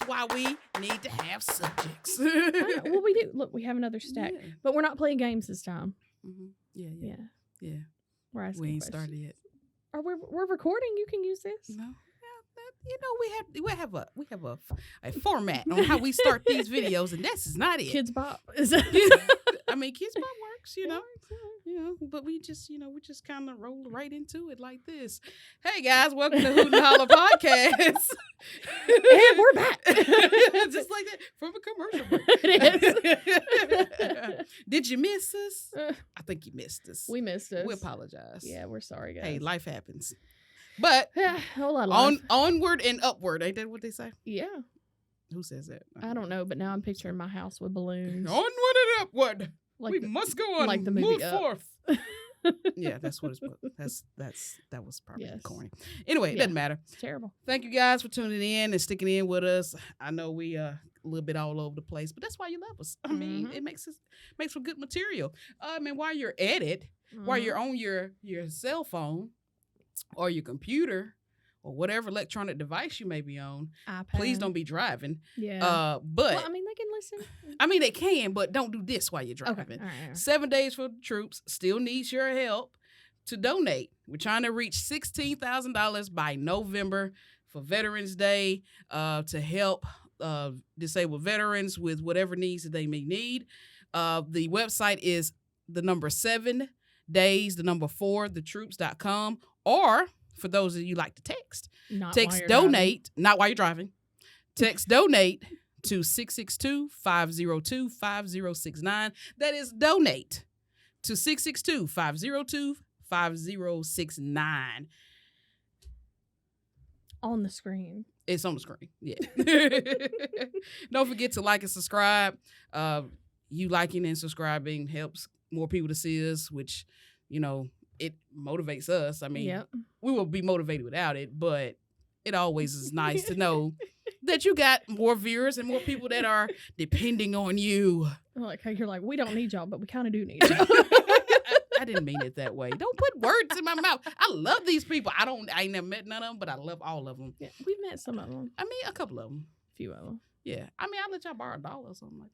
why we need to have subjects. Well, we do. Look, we have another stack. Yeah. But we're not playing games this time. Mm-hmm. Yeah. We're asking We ain't questions. started yet. Or we're recording. You can use this. No. We have a format on how we start these videos, and this is not it. Kids Bop. I mean, Kids Bop works, but we just kind of roll right into it like this. Hey guys, welcome to Hoot and Holla podcast. And we're back. Just like that from a commercial break. It is. Did you miss us? I think you missed us. We missed us. We apologize. Yeah, we're sorry, guys. Hey, life happens. But Yeah, a whole lot of life. onward and upward. Ain't that what they say? Yeah. Who says that? I don't know, but now I'm picturing my house with balloons. Onward and upward. Like we the- must go on. like the movie Move Up. forth. Yeah, that's what it's. That was probably Yes. corny. Anyway, it Yeah. doesn't matter. It's terrible. Thank you guys for tuning in and sticking in with us. I know we a little bit all over the place, but that's why you love us. I mean, Mhm. it makes for good material. I mean, while you're at it, while Mm-hmm. you're on your cell phone or your computer or whatever electronic device you may be on, iPad. please don't be driving. Yeah. But Well, I mean, they can listen. they can, but don't do this while you're Okay. driving. All right. 7 days for the troops still needs your help to donate. We're trying to reach $16,000 by November for Veterans Day to help disabled veterans with whatever needs that they may need. The website is the number 7 days, the number 4, thetroops.com, or for those of you like to text, Not text while you're donate, not while you're driving. Text donate to 662-502-5069. That is donate to 662-502-5069. On the screen. It's on the screen. Yeah. Don't forget to like and subscribe. You liking and subscribing helps more people to see us, which, it motivates us. I mean, Yep. we will be motivated without it, but it always is nice to know that you got more viewers and more people that are depending on you. Like how you're like, we don't need y'all, but we kind of do need y'all. I didn't mean it that way. Don't put words in my mouth. I love these people. I ain't never met none of them, but I love all of them. Yeah, we've met some of them. I mean, a couple of them. A few of them. Yeah. I mean, I'll let y'all borrow $1 or something like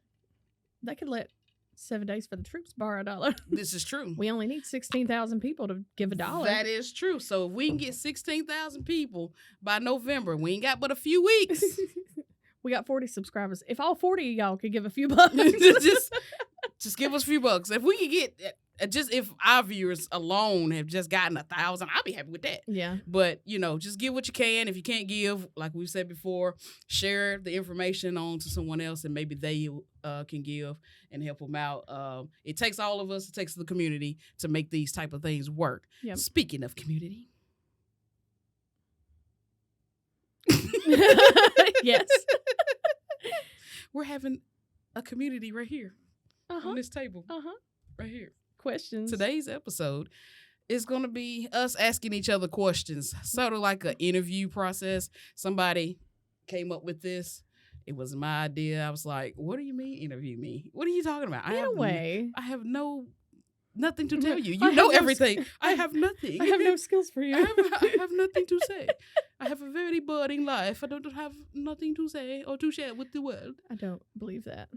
They could let 7 days for the troops borrow $1. that. This is true. We only need 16,000 people to give $1. That is true. So if we can get 16,000 people by November, we ain't got but a few weeks. We got 40 subscribers. If all 40 of y'all could give a few bucks. just give us a few bucks. If we can get if our viewers alone have just gotten 1,000, I'll be happy with that. Yeah. But just give what you can. If you can't give, like we've said before, share the information on to someone else, and maybe they can give and help them out. It takes all of us. It takes the community to make these type of things work. Yep. Speaking of community. Yes. We're having a community right here Uh-huh. on this table. Uh-huh. Right here. Questions. Today's episode is going to be us asking each other questions, sort of like an interview process. Somebody came up with this. It was my idea. I was like, what do you mean interview me? What are you talking about? In a way. I have nothing to tell you. I You know have no everything. I have nothing. I have no skills for you. I have nothing to say. I have a very budding life. I don't have nothing to say or to share with the world. I don't believe that.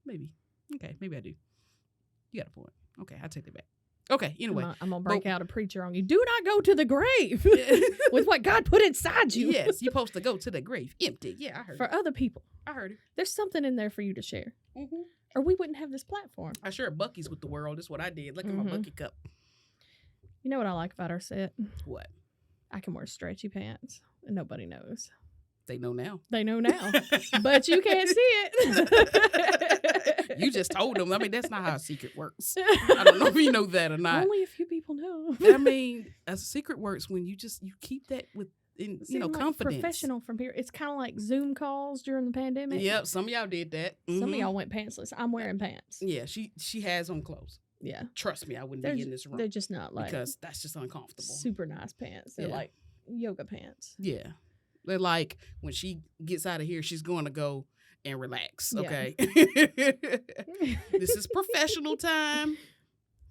Maybe. Okay, maybe I do. You got a point. Okay, I take it back. Okay, anyway. I'm going to break out a preacher on you. Do not go to the grave with what God put inside you. Yes, you're supposed to go to the grave empty. Yeah, I heard For it. other people. I heard it. There's something in there for you to share. Mm-hmm. Or we wouldn't have this platform. I share Buc-ee's with the world. That's what I did. Look at my Mhm. Buc-ee cup. You know what I like about our set? What? I can wear stretchy pants and nobody knows. They know now. They know now. But you can't see it. You just told them. I mean, that's not how a secret works. I don't know if you know that or not. Only a few people know. I mean, a secret works when you keep that within, Seem like confidence. Professional from here. It's kind of like Zoom calls during the pandemic. Yep, some of y'all did that. Some of Mhm. y'all went pantsless. I'm wearing pants. Yeah, she has on clothes. Yeah. Trust me, I wouldn't They're, be in this room they're just not like because that's just uncomfortable. super nice pants. They're Yeah. like yoga pants. Yeah. They're like, when she gets out of here, she's going to go and relax, Yeah. okay? This is professional time.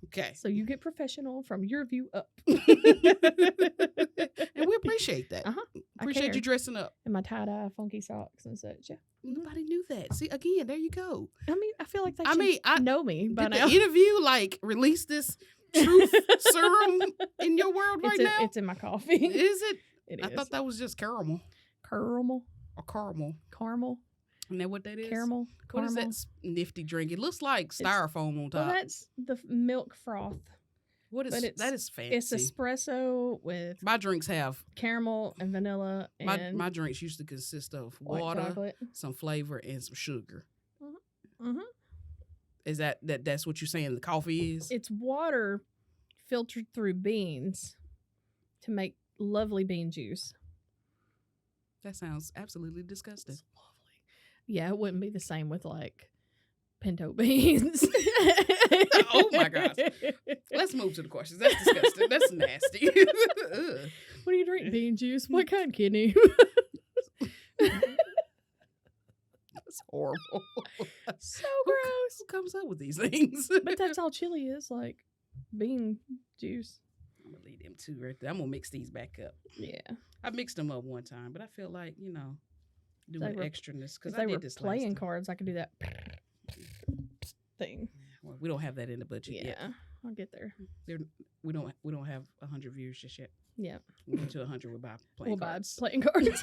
Okay. So you get professional from your view up. And we appreciate that. Appreciate you dressing up. And my tie-dye funky socks and such. Yeah. Nobody knew that. See, again, there you go. I mean, I feel like they should know me by did now. the interview, like, release this truth serum in your world right now? It's in my coffee. Is it? It I is. thought that was just caramel. Caramel. Or caramel. Caramel. Isn't that what that is? Caramel. What is that nifty drink? It looks like styrofoam on top. Well, that's the milk froth. What is that? Is fancy. It's espresso with my drinks have caramel and vanilla and my drinks used to consist of water, some flavor, and some sugar. Is that's what you're saying? The coffee is? It's water filtered through beans to make lovely bean juice. That sounds absolutely disgusting. It's lovely. Yeah, it wouldn't be the same with like pinto beans. Oh my gosh. Let's move to the questions. That's disgusting. That's nasty. What do you drink? Bean juice? What kind, kidney? That's horrible. So gross. Who comes up with these things? But that's all chili is, like bean juice. I'm gonna leave them two right there. I'm gonna mix these back up. Yeah. I mixed them up one time, but I feel like, doing extraness because I did were this playing cards. I could do that thing. Well, we don't have that in the budget yet. Yeah, I'll get there. We don't have 100 viewers just yet. Yeah. We get to 100, we'll buy playing cards. Buy playing cards.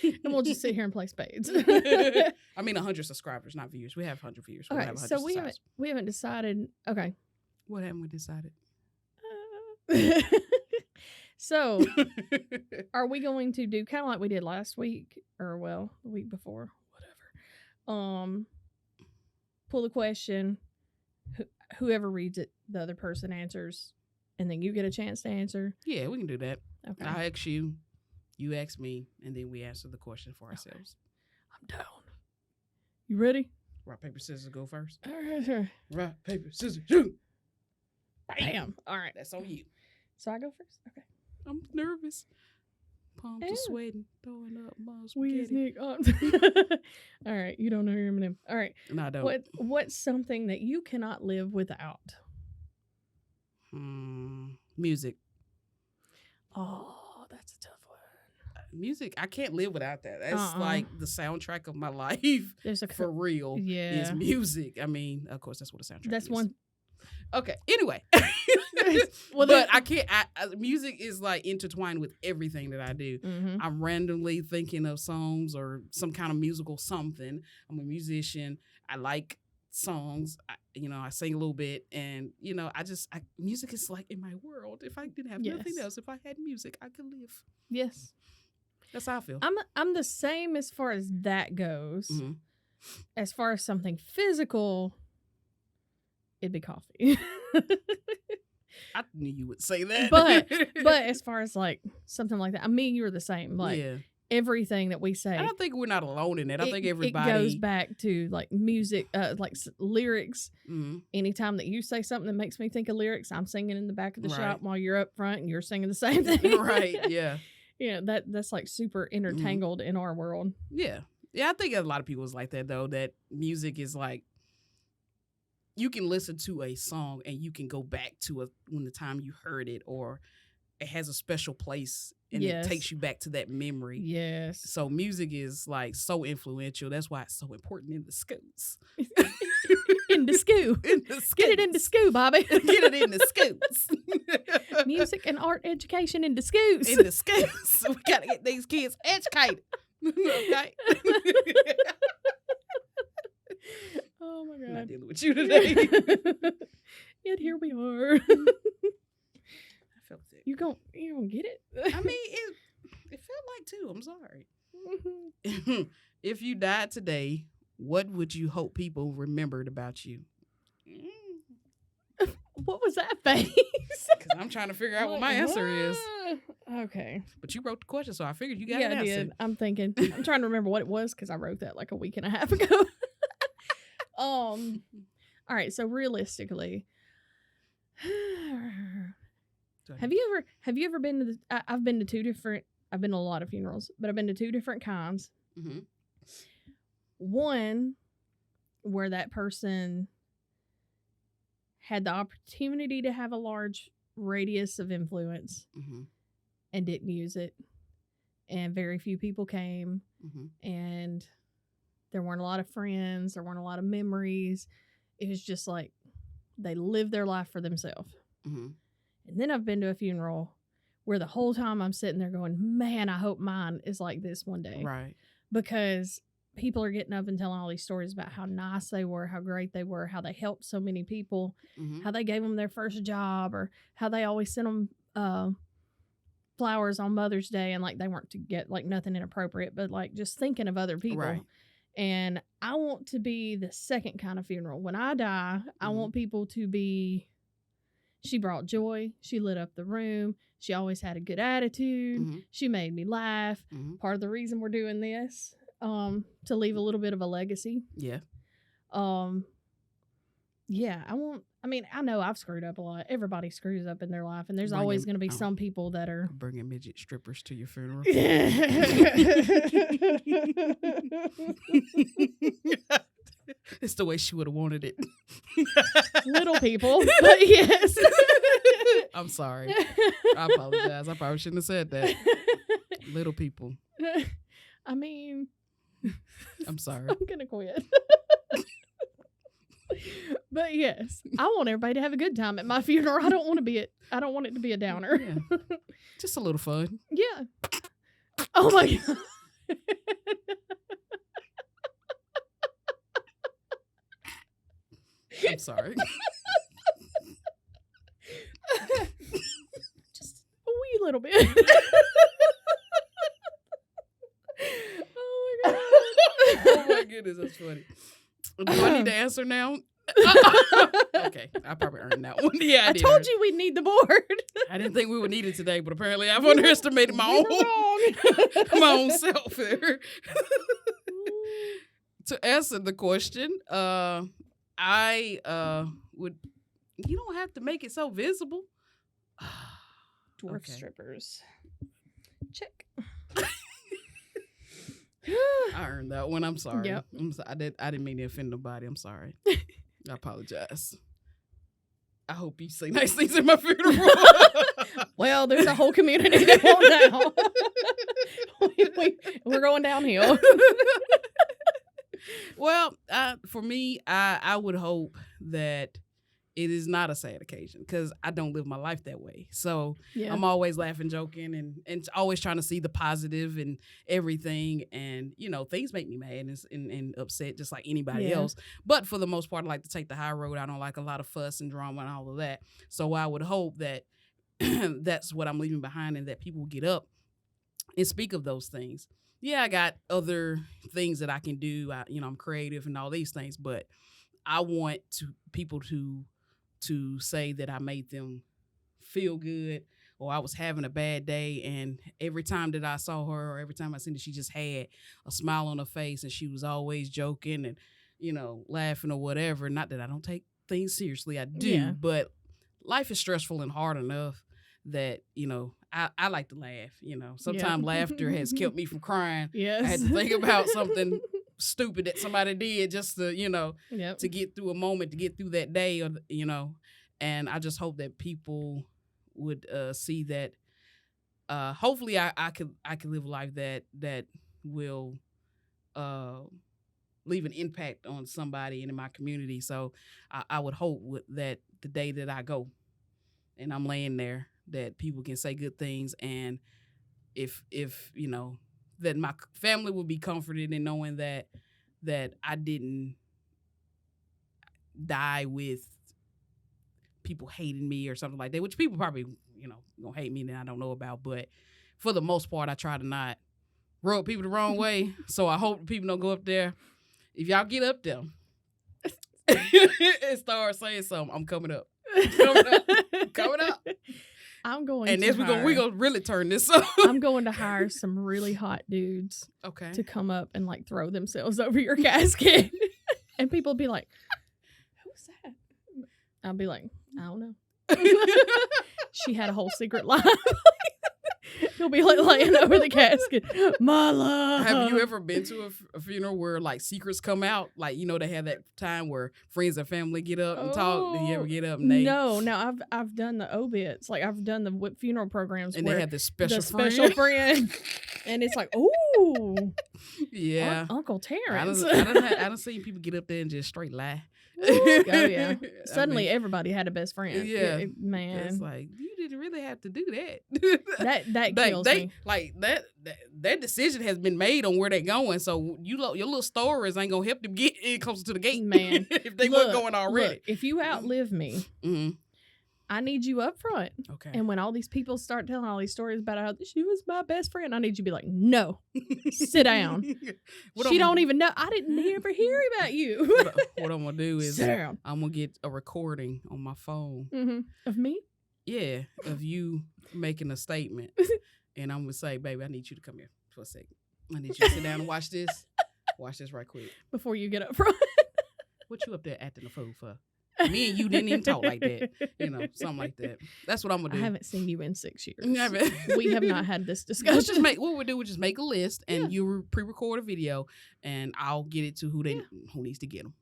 And we'll just sit here and play spades. I mean, 100 subscribers, not viewers. We have 100 viewers. All right, so we haven't decided. Okay. What haven't we decided? So, are we going to do kind of like we did last week, or the week before, whatever? Pull the question. Whoever reads it, the other person answers, and then you get a chance to answer. Yeah, we can do that. Okay. I ask you, you ask me, and then we answer the question for ourselves. I'm down. You ready? Rock, paper, scissors, go first. All right, sure. Rock, paper, scissors, shoot. Bam. All right. That's on you. So I go first? Okay. I'm nervous. Palms are sweating, throwing up my Squeeze spaghetti. Nick. All right. You don't know your Eminem. All right. No, I don't. What's something that you cannot live without? Music. Oh, that's a tough one. Music, I can't live without that. That's like the soundtrack of my life. For real. Yeah. Is music. I mean, of course, that's what a soundtrack is. That's one. Okay. Anyway. Well, but I can't. Music is like intertwined with everything that I do. Mm-hmm. I'm randomly thinking of songs or some kind of musical something. I'm a musician. I like songs. I sing a little bit, and music is like in my world. If I didn't have nothing else, if I had music, I could live. Yes, that's how I feel. I'm the same as far as that goes. Mm-hmm. As far as something physical, it'd be coffee. I knew you would say that. But as far as like something like that, I mean, you're the same. Like everything that we say. I don't think we're not alone in that. I think everybody. It goes back to like music, like lyrics. Mm-hmm. Anytime that you say something that makes me think of lyrics, I'm singing in the back of the shop while you're up front and you're singing the same thing. Right. Yeah. That's like super intertangled in our world. Yeah. Yeah. I think a lot of people is like that though. That music is like. You can listen to a song and you can go back to when the time you heard it, or it has a special place and it takes you back to that memory. Yes. So music is like so influential. That's why it's so important in the schools. In the school. Get it in the school, Bobby. Get it in the schools. Music and art education in the schools. In the schools. We got to get these kids educated. Okay. Oh my God. I'm not dealing with you today. Yet here we are. I felt sick. You don't get it? I mean, it felt like too. I'm sorry. If you died today, what would you hope people remembered about you? What was that face? Because I'm trying to figure out what my answer is. Okay. But you wrote the question, so I figured you got an answer. Yeah, I did. I'm thinking. I'm trying to remember what it was because I wrote that like a week and a half ago. All right. So realistically, have you ever been to the? I've been to a lot of funerals, but I've been to two different kinds. Mm-hmm. One where that person had the opportunity to have a large radius of influence and didn't use it. And very few people came. And there weren't a lot of friends. There weren't a lot of memories. It was just like they lived their life for themselves. And then I've been to a funeral where the whole time I'm sitting there going, man, I hope mine is like this one day. Right. Because people are getting up and telling all these stories about how nice they were, how great they were, how they helped so many people, how they gave them their first job, or how they always sent them flowers on Mother's Day, and like they weren't to get like nothing inappropriate, but like just thinking of other people. Right. And I want to be the second kind of funeral. When I die, I want people to be, she brought joy. She lit up the room. She always had a good attitude. She made me laugh. Part of the reason we're doing this, to leave a little bit of a legacy. Yeah. Yeah, I know I've screwed up a lot. Everybody screws up in their life, and there's always going to be some people that are bringing midget strippers to your funeral. It's the way she would have wanted it. Little people, but yes. I'm sorry. I apologize. I probably shouldn't have said that. Little people. I mean, I'm sorry. I'm gonna quit. But yes, I want everybody to have a good time at my funeral. I don't want it to be a downer. Yeah. Just a little fun. Yeah. Oh my God. I'm sorry. Just a wee little bit. Oh my God. Oh my goodness, that's funny. Do I need to answer now? Okay, I probably earned that one. Yeah, I told you we'd need the board. I didn't think we would need it today, but apparently I've underestimated my own self there. To answer the question, I would. You don't have to make it so visible. Dwarf strippers. Check. I earned that one. I'm sorry. Yep. I didn't mean to offend nobody. I'm sorry. I apologize. I hope you say nice things at my funeral. Well, there's a whole community that won't now. We're going downhill. Well, for me, I would hope that it is not a sad occasion because I don't live my life that way. So I'm always laughing, joking, and always trying to see the positive in everything. And, things make me mad and upset just like anybody else. But for the most part, I like to take the high road. I don't like a lot of fuss and drama and all of that. So I would hope that that's what I'm leaving behind and that people will get up and speak of those things. Yeah, I got other things that I can do. I'm creative and all these things, but I want people to say that I made them feel good or I was having a bad day. And every time that I saw her or every time I seen her, she just had a smile on her face and she was always joking and, laughing or whatever. Not that I don't take things seriously. I do, but life is stressful and hard enough that, I like to laugh, Sometimes laughter has kept me from crying. Yes. I had to think about something stupid that somebody did just to, to get through a moment, to get through that day, or and I just hope that people would see that. Hopefully, I could live a life that will leave an impact on somebody in my community. So I would hope that the day that I go, and I'm laying there, that people can say good things, and if that my family will be comforted in knowing that I didn't die with people hating me or something like that, which people probably, gonna hate me that I don't know about. But for the most part, I try to not rub people the wrong way. So I hope people don't go up there. If y'all get up there and start saying something, I'm coming up. Coming up. I'm going and to we're gonna really turn this up. I'm going to hire some really hot dudes to come up and like throw themselves over your casket. And people will be like, who's that? I'll be like, I don't know. She had a whole secret life. He'll be like laying over the casket. My love. Have you ever been to a funeral where like secrets come out? Like, they have that time where friends and family get up and talk. Did you ever get up and they... No. I've done the obits. Like I've done the funeral programs and where they have this special friend. And it's like, ooh. Yeah. Uncle Terrence. I done seen people get up there and just straight lie. Oh yeah. Suddenly everybody had a best friend. Yeah. Man. It's like, you didn't really have to do that. That kills me. Like that decision has been made on where they're going. So your little stories ain't gonna help them get closer to the gate. Man. If they weren't going already. Look, if you outlive me, I need you up front. Okay. And when all these people start telling all these stories about how she was my best friend, I need you to be like, no, sit down. She don't even know. I didn't ever hear about you. What I'm going to do is sit down. I'm going to get a recording on my phone. Of me? Yeah, of you making a statement. And I'm going to say, baby, I need you to come here for a second. I need you to sit down and watch this. Watch this right quick. Before you get up front. What you up there acting a fool for? Me and you didn't even talk like that. Something like that. That's what I'm going to do. I haven't seen you in 6 years. Never. We have not had this discussion. What we'll do is just make a list and you pre-record a video and I'll get it to who needs to get them.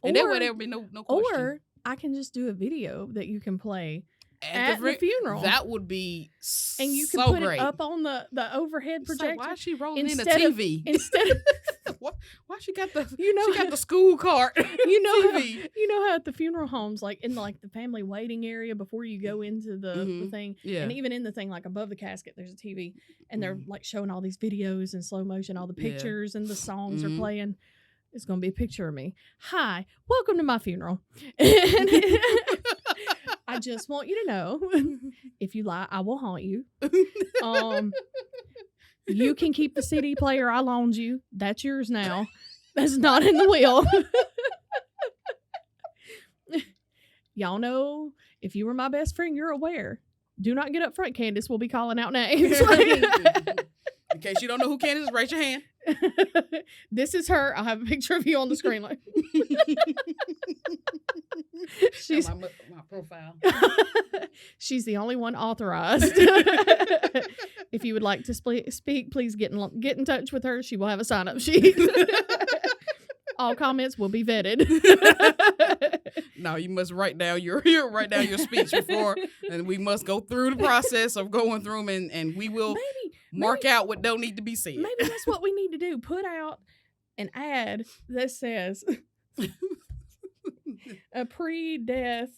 And that way there will be no question. Or I can just do a video that you can play at the funeral. That would be so and you can put great. it up on the overhead projector. Like, why is she rolling in the TV? Instead of why she got the she got the school cart? TV. You know how at the funeral homes, like in the family waiting area before you go into the thing, and even in the thing like above the casket, there's a TV, and they're like showing all these videos in slow motion, all the pictures and the songs are playing. It's gonna be a picture of me. Hi, welcome to my funeral. I just want you to know, if you lie, I will haunt you. You can keep the CD player I loaned you. That's yours now. That's not in the will. Y'all know, if you were my best friend, you're aware. Do not get up front, Candace. We'll be calling out names. In case you don't know who Candace is, raise your hand. This is her. I'll have a picture of you on the screen. She's my profile. She's the only one authorized. If you would like to speak, please get in touch with her. She will have a sign-up sheet. All comments will be vetted. No, you must write down your speech before, and we must go through the process of going through them, and we will mark out what don't need to be said. Maybe that's what we need to do. Put out an ad that says a pre-death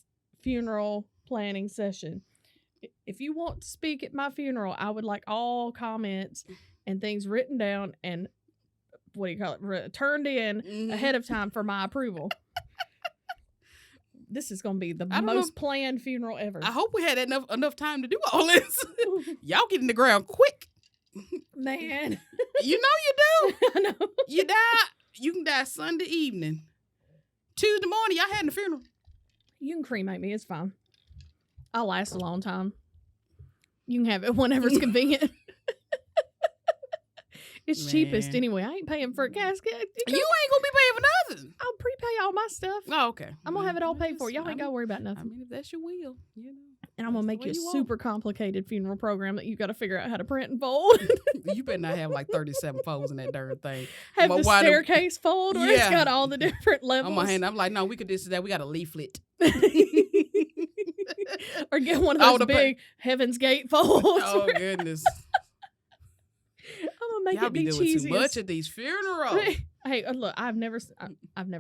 funeral planning session. If you want to speak at my funeral, I would like all comments and things written down and turned in ahead of time for my approval. This is going to be the most planned funeral ever. I hope we had enough time to do all this. Y'all get in the ground quick. Man. You know you do. I know. You can die Sunday evening. Tuesday morning, y'all had the funeral. You can cremate me. It's fine. I'll last a long time. You can have it whenever it's convenient. It's cheapest anyway. I ain't paying for a casket. You ain't gonna be paying for nothing. I'll prepay all my stuff. Oh, okay. I'm gonna have it all paid for. Y'all ain't gotta worry about nothing. I mean, if that's your will, And I'm gonna make you a super complicated funeral program that you got to figure out how to print and fold. You better not have like 37 folds in that darn thing. Have the staircase fold where it's got all the different levels. I'm like, no, we could this that. We got a leaflet. Or get one of those big Heaven's Gate folds. Oh goodness. I'm gonna make Y'all it be doing cheesiest. too much at these funerals. Hey, look, I've never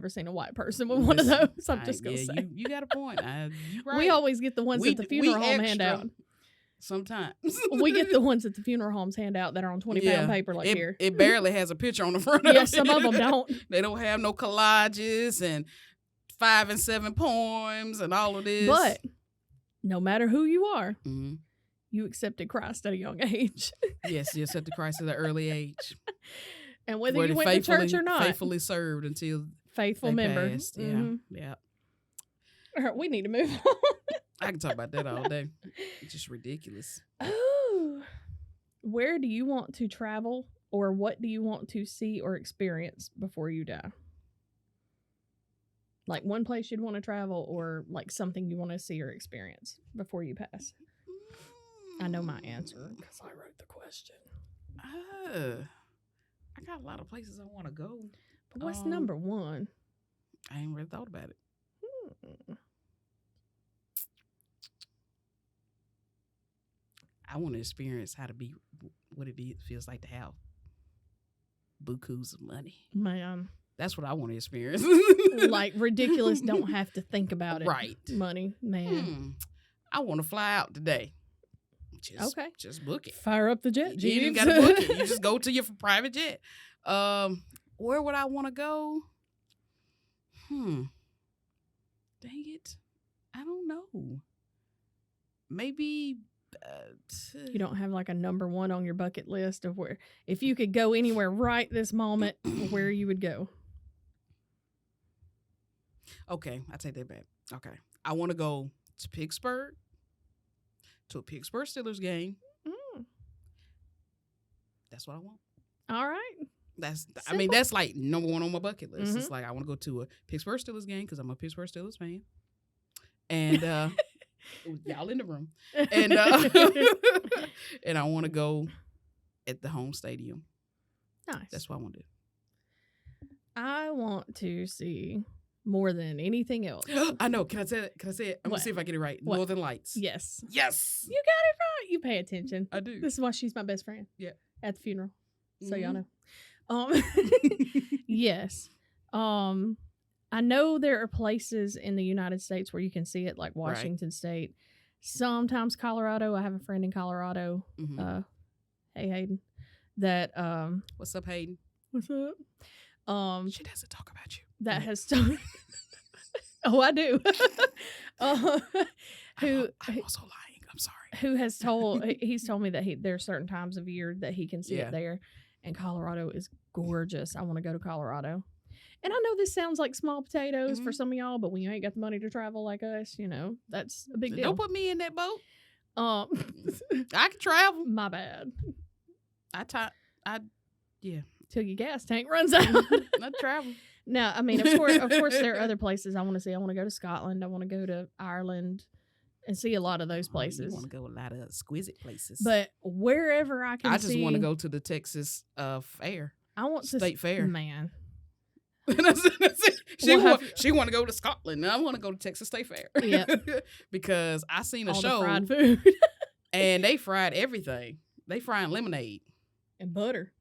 seen a white person with one of those. I'm just gonna say. You got a point. You right. We always get the ones that the funeral home hand out. Sometimes we get the ones that the funeral homes hand out that are on 20-pound paper, like here. It barely has a picture on the front of it. Yeah, some of them don't. They don't have no collages and 5 and 7 poems and all of this. But no matter who you are, you accepted Christ at a young age. Yes, you accepted Christ at an early age. And whether you went to church or not. Faithfully served until faithful member. Passed. Yeah. All right, we need to move on. I can talk about that all day. It's just ridiculous. Oh. Where do you want to travel, or what do you want to see or experience before you die? Like one place you'd want to travel, or like something you want to see or experience before you pass. I know my answer because I wrote the question. I got a lot of places I want to go. But what's number one? I ain't really thought about it. I want to experience how to be what it feels like to have bukus of money. Man. That's what I want to experience. Like ridiculous, don't have to think about it. Right. Money, man. I want to fly out today. Okay. Just book it. Fire up the jet. You ain't even got to book it. You just go to your private jet. Where would I want to go? Dang it. I don't know. Maybe... you don't have like a number one on your bucket list of where, if you could go anywhere right this moment, where you would go? Okay, I take that back. Okay. I want to go to Pittsburgh, to a Pittsburgh Steelers game. That's what I want. All right. That's like number one on my bucket list. It's like I want to go to a Pittsburgh Steelers game because I'm a Pittsburgh Steelers fan. And y'all in the room. And and I want to go at the home stadium. Nice. That's what I want to do. I want to see more than anything else. I know. Can I say it? I'm going to see if I get it right. What? Northern Lights. Yes. Yes. You got it right. You pay attention. I do. This is why she's my best friend. Yeah. At the funeral. So y'all know. Yes. I know there are places in the United States where you can see it, like Washington State. Sometimes Colorado. I have a friend in Colorado. Hey Hayden. That What's up, Hayden? What's up? She doesn't talk about you. That has started. Oh, I do. I'm also lying. I'm sorry. Who has he's told me that there are certain times of year that he can see it there, and Colorado is gorgeous. I want to go to Colorado. And I know this sounds like small potatoes for some of y'all, but when you ain't got the money to travel like us, that's a big deal. Don't put me in that boat. I can travel. My bad. Till your gas tank runs out. I travel. No, I mean, of course, there are other places I want to see. I want to go to Scotland. I want to go to Ireland and see a lot of those places. You want to go a lot of exquisite places. But wherever I can I just want to go to the Texas fair. I want state fair. Man. That's it. She want to go to Scotland. And I want to go to Texas State Fair. Yeah. Because I seen a show. The fried food. And they fried everything. They frying lemonade. And butter.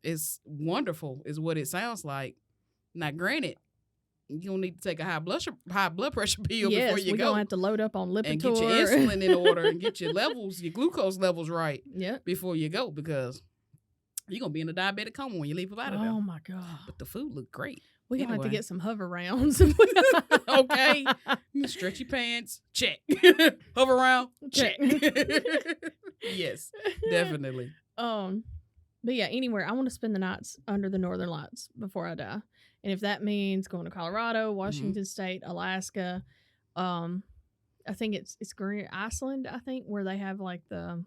It's wonderful, is what it sounds like. Now, granted, you don't need to take a high blood pressure pill before you go. We're going to have to load up on Lipitor. And get your insulin in order and get your glucose levels right yep. before you go, because you're going to be in a diabetic coma when you leave out of there. Oh, my God. But the food looked great. We're going to have to get some hover rounds. Okay. Stretchy pants. Check. Hover round. Check. Yes, definitely. But yeah, anywhere. I want to spend the nights under the Northern Lights before I die. And if that means going to Colorado, Washington State, Alaska, I think it's Iceland, I think, where they have like the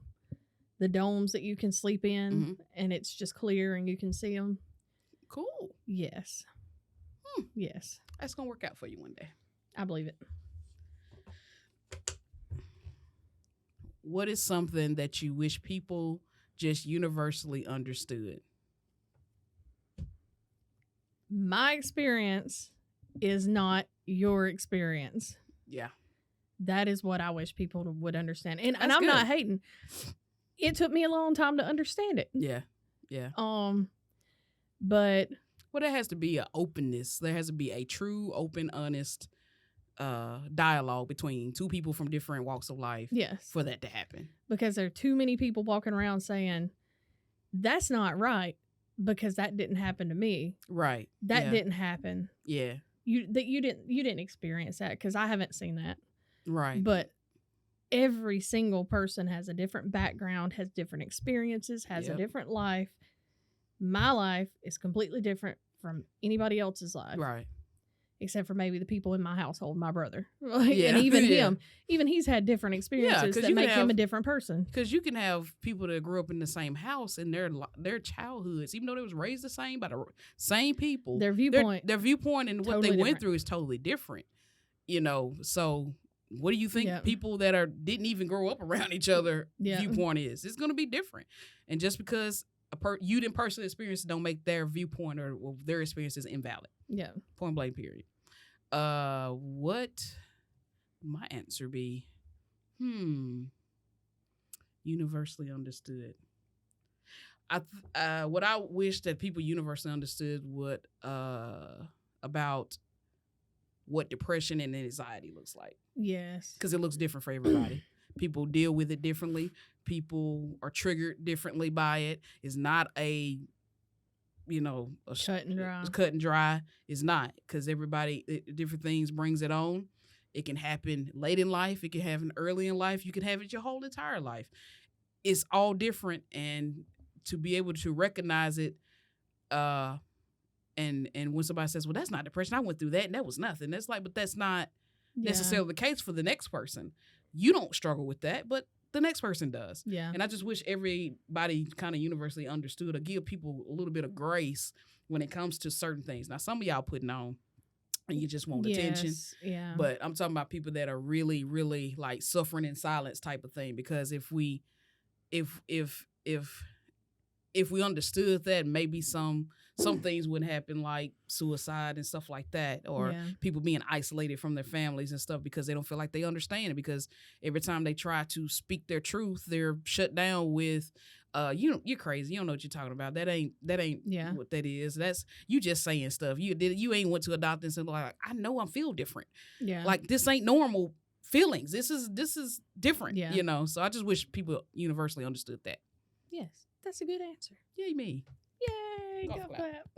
domes that you can sleep in and it's just clear and you can see them. Cool. Yes. Yes. That's going to work out for you one day. I believe it. What is something that you wish people just universally understood? My experience is not your experience. Yeah. That is what I wish people would understand. And I'm not hating. It took me a long time to understand it. Yeah. Yeah. But there has to be an openness. There has to be a true, open, honest dialogue between two people from different walks of life. Yes. For that to happen. Because there are too many people walking around saying, that's not right because that didn't happen to me. Right. That didn't happen. Yeah. You didn't experience that because I haven't seen that. Right. But every single person has a different background, has different experiences, has a different life. My life is completely different from anybody else's life. Right. Except for maybe the people in my household, my brother. And even him, even he's had different experiences that make him a different person. Because you can have people that grew up in the same house and their childhoods, even though they was raised the same by the same people. Their viewpoint. Their viewpoint and what they went through is totally different. So what do you think people that didn't even grow up around each other viewpoint is? It's going to be different. And just because you didn't personally experience it, don't make their viewpoint or their experiences invalid. Yeah. Point blank, period. What my answer be? Universally understood. What I wish that people universally understood about what depression and anxiety looks like. Yes. Because it looks different for everybody. People deal with it differently. People are triggered differently by it. It's not a cut and dry. It's not, because different things brings it on. It can happen late in life. It can happen early in life. You can have it your whole entire life. It's all different, and to be able to recognize it, and when somebody says, well, that's not depression, I went through that and that was nothing. That's like, but that's not necessarily the case for the next person. You don't struggle with that, but the next person does. Yeah. And I just wish everybody kind of universally understood, or give people a little bit of grace when it comes to certain things. Now, some of y'all putting on and you just want attention. Yeah. But I'm talking about people that are really, really like suffering in silence type of thing. Because if we understood that, maybe some things wouldn't happen, like suicide and stuff like that, or people being isolated from their families and stuff because they don't feel like they understand it, because every time they try to speak their truth, they're shut down with you're crazy, you don't know what you're talking about, that ain't what that is, that's you just saying stuff, you ain't went to a doctor and said, like, I know I feel different, like this ain't normal feelings, this is different, so I just wish people universally understood that. Yes, that's a good answer. Yay me. Yay, go clap.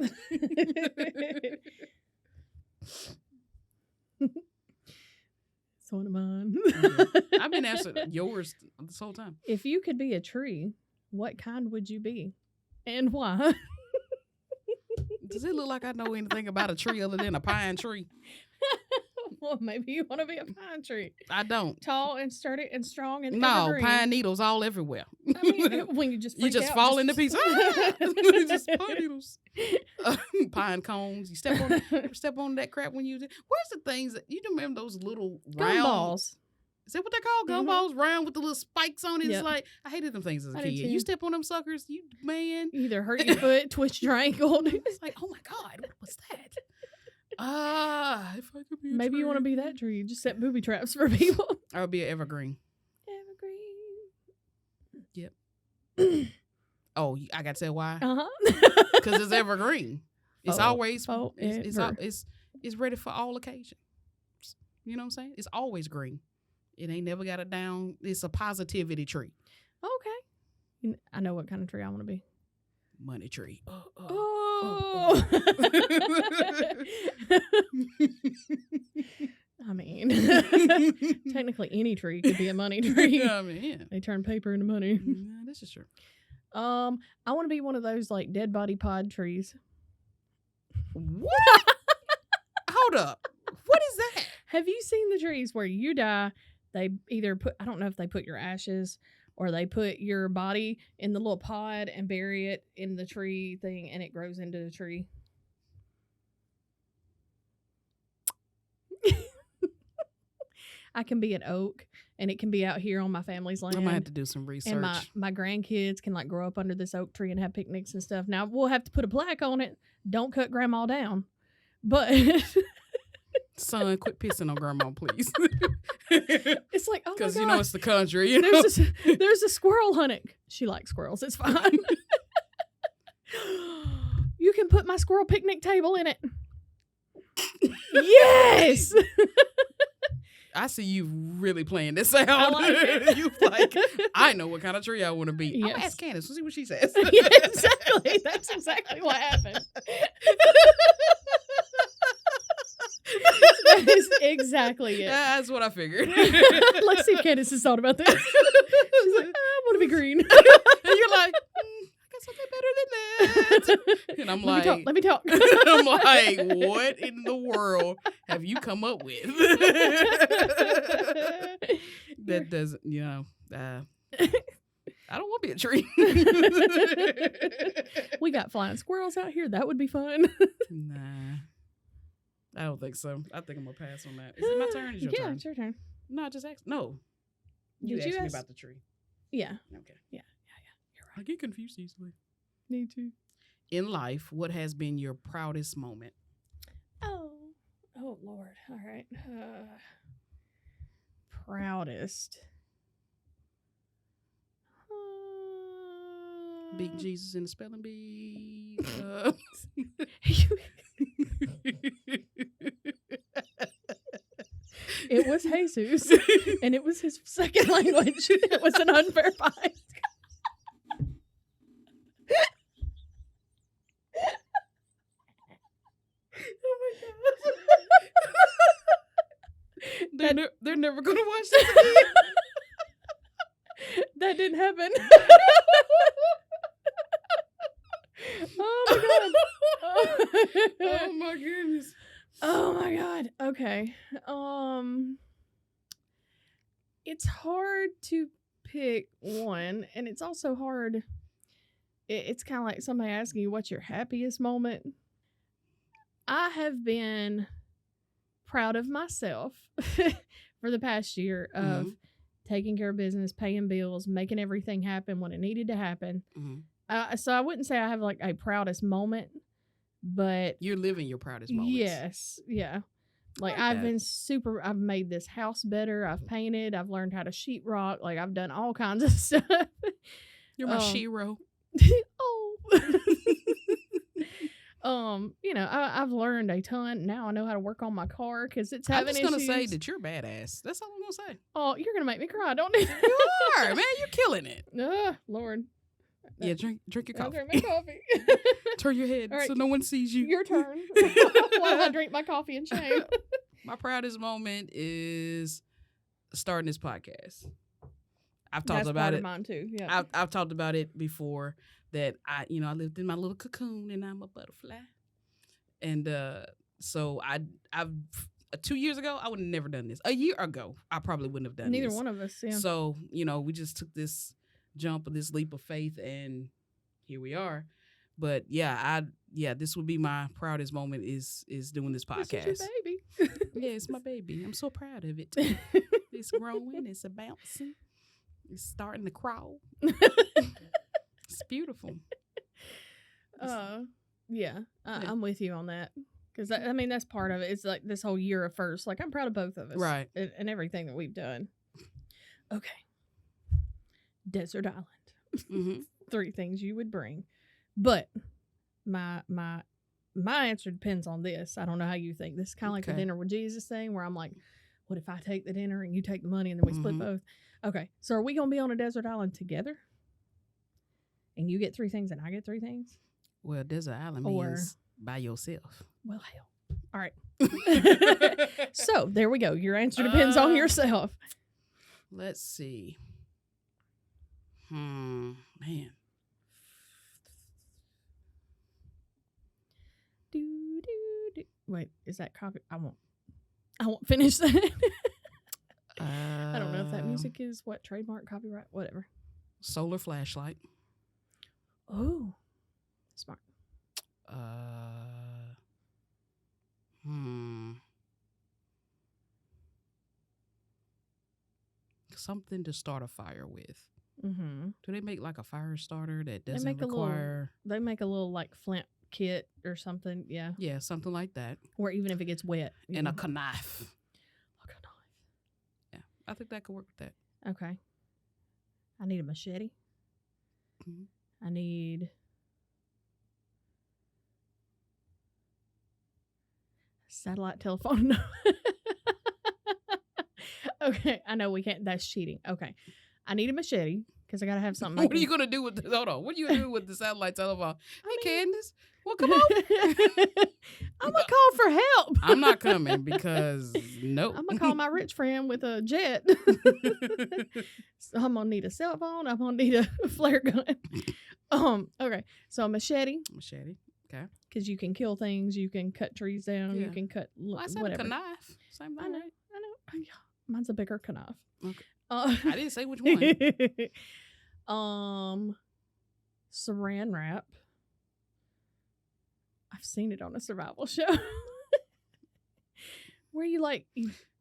It's one of mine. I've been answering yours this whole time. If you could be a tree, what kind would you be? And why? Does it look like I know anything about a tree other than a pine tree? Well, maybe you want to be a pine tree. I don't. Tall and sturdy and strong and evergreen. Pine needles all everywhere. I mean, when you just fall into pieces. Just pine needles. Pine cones. You step on that crap when you. Where's the things that you remember? Those little round balls. Is that what they're called? Gumballs, round with the little spikes on it. It's like, I hated them things as a kid. You step on them suckers, you either hurt your foot, twist your ankle. It's like, oh my God, what was that? If I could be a maybe tree. You want to be that tree. Just set booby traps for people. I would be an evergreen. Yep. Oh, I got to tell why? Because it's evergreen. It's always it's ready for all occasions. You know what I'm saying? It's always green. It ain't never got it down. It's a positivity tree. Okay. I know what kind of tree I want to be. Money tree. I mean, technically any tree could be a money tree. I mean, yeah. They turn paper into money. Yeah, this is true. I want to be one of those like dead body pod trees. What? Hold up. What is that? Have you seen the trees where you die? They either I don't know if they put your ashes or they put your body in the little pod and bury it in the tree thing and it grows into the tree. I can be an oak and it can be out here on my family's land. I might have to do some research. And my grandkids can like grow up under this oak tree and have picnics and stuff. Now we'll have to put a plaque on it. Don't cut grandma down. But son, quit pissing on grandma, please. It's like, oh my God. Because, it's the country. There's a squirrel hunting. She likes squirrels. It's fine. You can put my squirrel picnic table in it. Yes! I see you really playing this out. I like it. You like, I know what kind of tree I want to be. Yes. I'm gonna ask Candace. We'll see what she says. Yeah, exactly. That's exactly what happened. That is exactly it. That's what I figured. Let's see if Candace has thought about this. She's like, I want to be green. And you're like, I got something better than that. And I'm like, let me talk. I'm like, what in the world have you come up with? That doesn't, I don't want to be a tree. We got flying squirrels out here. That would be fun. Nah. I don't think so. I think I'm going to pass on that. Is it my turn? Is your turn? It's your turn. No, I just asked. No. You Did asked you me ask? about the tree. Yeah. Okay. Yeah. You're I get confused easily. Me too. In life, what has been your proudest moment? Oh Lord. All right. Proudest. Big Jesus in the spelling bee. It was Jesus, and it was his second language. It was an unverified. Oh my gosh. They're never going to watch this again. That didn't happen. Oh my god. Oh my goodness. Oh my god. Okay. It's hard to pick one, and it's also hard. It's kind of like somebody asking you what's your happiest moment. I have been proud of myself for the past year of taking care of business, paying bills, making everything happen when it needed to happen. So I wouldn't say I have like a proudest moment, but you're living your proudest moments. Yes, yeah. Like I like I've that. been I've made this house better. I've painted. I've learned how to sheetrock. Like I've done all kinds of stuff. You're my shero. Oh. I've learned a ton. Now I know how to work on my car because it's having issues. I'm just gonna say that you're badass. That's all I'm gonna say. Oh, you're gonna make me cry. Don't do that. You are, man. You're killing it. Lord. Yeah, drink your I'll coffee. drink my coffee. Turn your head All right, so no one sees you. Your turn. While I drink my coffee in shame. My proudest moment is starting this podcast. I've talked That's about part it. of mine too. Yeah. I've talked about it before that I lived in my little cocoon and I'm a butterfly. And so I've 2 years ago I would have never done this. A year ago I probably wouldn't have done Neither this. one of us. Yeah. So we just took this jump of this leap of faith and here we are. But this would be my proudest moment is doing this podcast. This is your baby. Yeah, it's my baby. I'm so proud of it. It's growing. It's a bouncing. It's starting to crawl. It's beautiful. Yeah, I'm with you on that. Because, that's part of it. It's like this whole year of first. Like, I'm proud of both of us. Right. And everything that we've done. Okay. Desert Island. Mm-hmm. 3 things you would bring. But my answer depends on this. I don't know how you think. This is kind of like the dinner with Jesus thing where I'm like, what if I take the dinner and you take the money and then we split both? Okay. So are we going to be on a desert island together? And you get 3 things and I get 3 things? Well, desert island means by yourself. Well, hell. All right. So there we go. Your answer depends on yourself. Let's see. Man. Wait, is that copy? I won't finish that. I don't know if that music is what trademark, copyright, whatever. Solar flashlight. Oh, smart. Something to start a fire with. Mm-hmm. Do they make like a fire starter that doesn't require? They make a little like flint kit or something. Yeah. Yeah, something like that. Or even if it gets wet. And a knife. A knife. Yeah, I think that could work with that. Okay. I need a machete. Mm-hmm. I need a satellite telephone. Okay, I know we can't. That's cheating. Okay, I need a machete because I gotta have something. What are you gonna do with this? Hold on. What are you gonna do with the satellite telephone? Hey, Candace. Well, come on. I'm gonna call for help. I'm not coming because nope. I'm gonna call my rich friend with a jet. So I'm gonna need a cell phone. I'm gonna need a flare gun. Okay. So a machete. Machete. Okay. Because you can kill things. You can cut trees down. Yeah. You can cut I said whatever. a knife. Same thing. I know. Mine's a bigger knife. Okay. I didn't say which one. Saran wrap. I've seen it on a survival show. Where you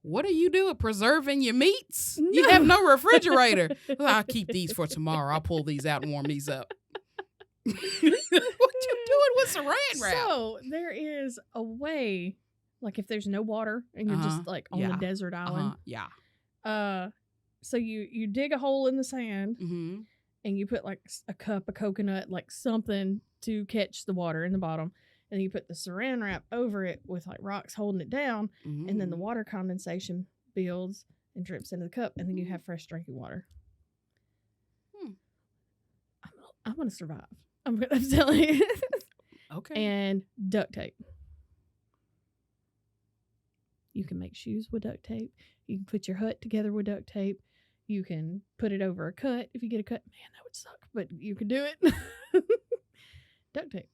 what are you doing? Preserving your meats? You have no refrigerator. Well, I'll keep these for tomorrow. I'll pull these out and warm these up. What you doing with saran wrap? So there is a way, like if there's no water and you're just like on the desert island. So you dig a hole in the sand and you put like a cup of coconut, like something to catch the water in the bottom. And you put the saran wrap over it with like rocks holding it down. And then the water condensation builds and drips into the cup. And then you have fresh drinking water. I'm going to survive. I'm telling you. Okay. And duct tape. You can make shoes with duct tape. You can put your hut together with duct tape. You can put it over a cut. If you get a cut, man, that would suck. But you can do it. Duct tape.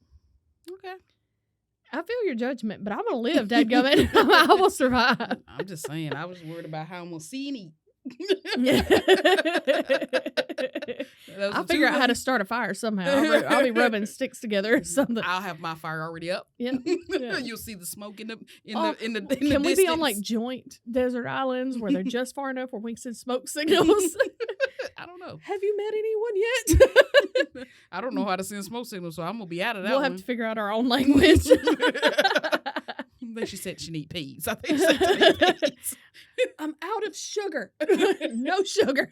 Okay. I feel your judgment, but I'm going to live, dadgummit. I will survive. I'm just saying, I was worried about how I'm going to see and eat. I'll figure out how to start a fire somehow. I'll be rubbing sticks together or something. I'll have my fire already up. Yeah. You'll see the smoke in the Can distance. we be on like joint desert islands where they're just far enough where we can send smoke signals? I don't know. Have you met anyone yet? I don't know how to send smoke signals, so I'm gonna be out of that. We'll have to figure out our own language. Then she said she need peas. I think she said she need peas. I'm out of sugar. No sugar.